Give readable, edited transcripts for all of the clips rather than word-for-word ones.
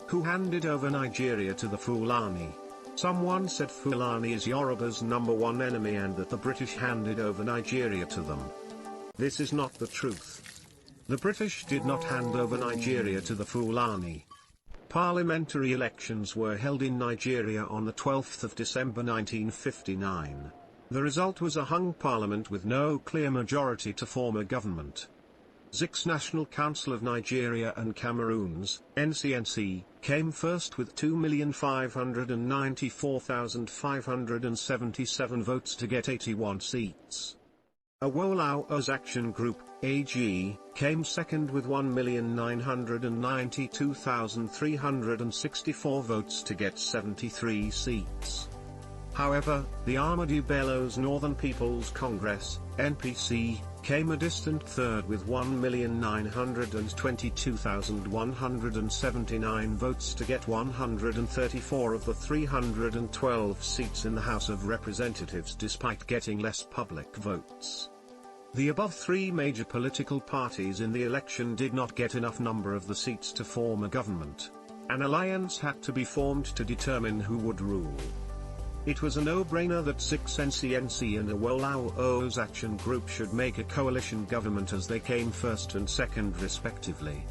Who handed over Nigeria to the Fulani? Someone said Fulani is Yoruba's #1 enemy and that the British handed over Nigeria to them. This is not the truth. The British did not hand over Nigeria to the Fulani. Parliamentary elections were held in Nigeria on the 12th of December 1959. The result was a hung parliament with no clear majority to form a government. Zik's National Council of Nigeria and Cameroons, NCNC, came first with 2,594,577 votes to get 81 seats. Awolowo's Action Group, AG, came second with 1,992,364 votes to get 73 seats. However, the Ahmadu Bello's Northern People's Congress, NPC, came a distant third with 1,922,179 votes to get 134 of the 312 seats in the House of Representatives despite getting less public votes. The above three major political parties in the election did not get enough number of the seats to form a government. An alliance had to be formed to determine who would rule. It was a no-brainer that Zik's NCNC and Awolowo's Action Group should make a coalition government as they came first and second respectively.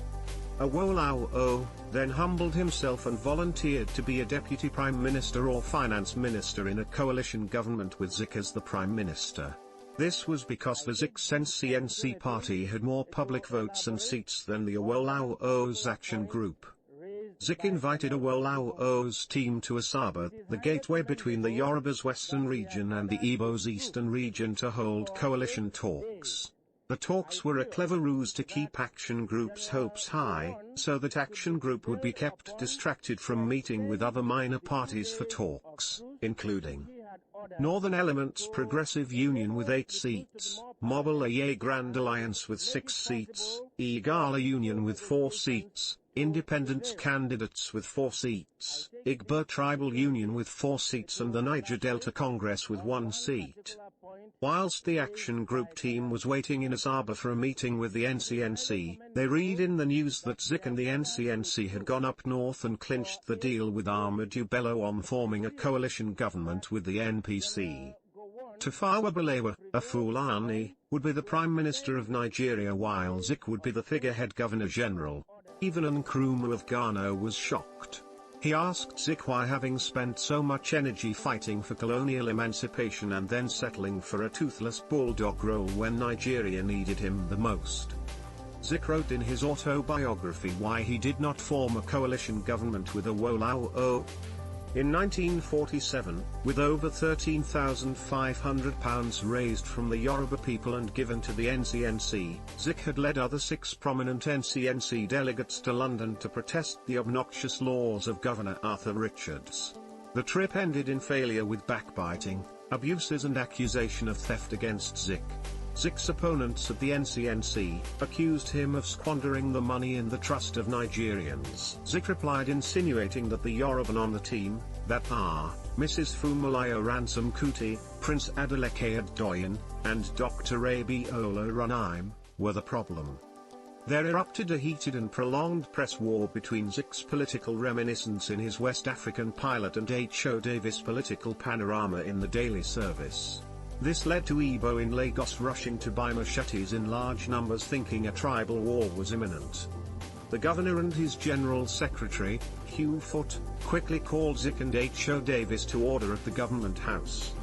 Awolowo then humbled himself and volunteered to be a deputy prime minister or finance minister in a coalition government with Zik as the prime minister. This was because the Zik's NCNC party had more public votes and seats than the Awolowo's Action Group. Zik invited Awolowo's team to Asaba, the gateway between the Yoruba's western region and the Igbo's eastern region, to hold coalition talks. The talks were a clever ruse to keep Action Group's hopes high, so that Action Group would be kept distracted from meeting with other minor parties for talks, including Northern Elements Progressive Union with 8 seats, Mobile Grand Alliance with 6 seats, Igala Union with 4 seats, Independence Candidates with 4 seats, Igbo Tribal Union with 4 seats and the Niger Delta Congress with 1 seat. Whilst the Action Group team was waiting in Asaba for a meeting with the NCNC, they read in the news that Zik and the NCNC had gone up north and clinched the deal with Ahmadu Bello on forming a coalition government with the NPC. Tafawa Balewa, a Fulani, would be the Prime Minister of Nigeria while Zik would be the figurehead Governor-General. Even Nkrumah of Ghana was shocked. He asked Zik why, having spent so much energy fighting for colonial emancipation and then settling for a toothless bulldog role when Nigeria needed him the most. Zik wrote in his autobiography why he did not form a coalition government with Awolowo. In 1947, with over £13,500 raised from the Yoruba people and given to the NCNC, Zik had led other 6 prominent NCNC delegates to London to protest the obnoxious laws of Governor Arthur Richards. The trip ended in failure with backbiting, abuses and accusation of theft against Zik. Zik's opponents at the NCNC accused him of squandering the money in the trust of Nigerians. Zik replied insinuating that the Yoruban on the team, that are, Mrs. Funmilayo Ransom Kuti, Prince Adeleke Adoyin, and Dr. Abiola Runaim, were the problem. There erupted a heated and prolonged press war between Zik's political reminiscence in his West African pilot and H.O. Davis' political panorama in the daily service. This led to Igbo in Lagos rushing to buy machetes in large numbers, thinking a tribal war was imminent. The governor and his general secretary, Hugh Foote, quickly called Zik and H.O. Davis to order at the government house.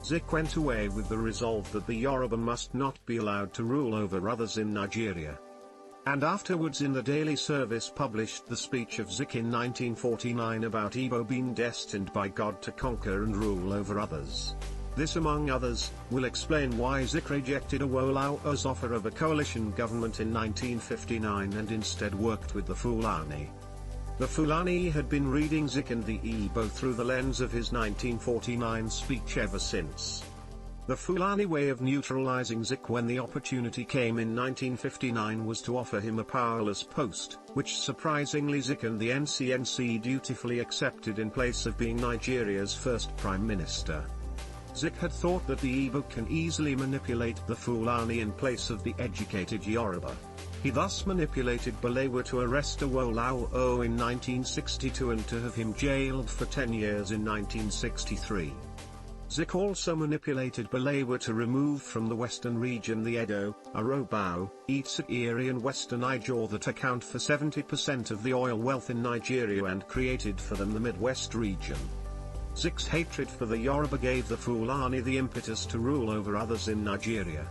Zik went away with the resolve that the Yoruba must not be allowed to rule over others in Nigeria. And afterwards in the daily service published the speech of Zik in 1949 about Igbo being destined by God to conquer and rule over others. This, among others, will explain why Zik rejected Awolowo's offer of a coalition government in 1959 and instead worked with the Fulani. The Fulani had been reading Zik and the Igbo through the lens of his 1949 speech ever since. The Fulani way of neutralizing Zik when the opportunity came in 1959 was to offer him a powerless post, which surprisingly Zik and the NCNC dutifully accepted in place of being Nigeria's first prime minister. Zik had thought that the Igbo can easily manipulate the Fulani in place of the educated Yoruba. He thus manipulated Balewa to arrest Awolowo in 1962 and to have him jailed for 10 years in 1963. Zik also manipulated Balewa to remove from the western region the Edo, Urhobo, Itsekiri and western Ijaw that account for 70% of the oil wealth in Nigeria and created for them the Midwest region. Zik's hatred for the Yoruba gave the Fulani the impetus to rule over others in Nigeria.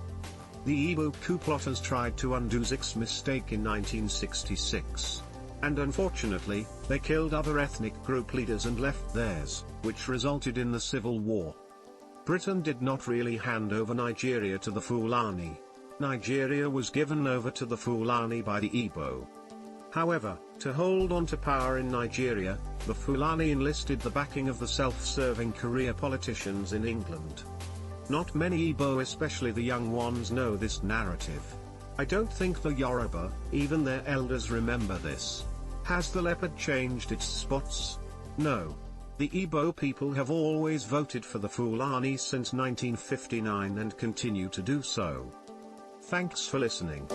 The Igbo coup plotters tried to undo Zik's mistake in 1966. And unfortunately, they killed other ethnic group leaders and left theirs, which resulted in the civil war. Britain did not really hand over Nigeria to the Fulani. Nigeria was given over to the Fulani by the Igbo. However, to hold on to power in Nigeria, the Fulani enlisted the backing of the self-serving career politicians in England. Not many Igbo, especially the young ones, know this narrative. I don't think the Yoruba, even their elders, remember this. Has the leopard changed its spots? No. The Igbo people have always voted for the Fulani since 1959 and continue to do so. Thanks for listening.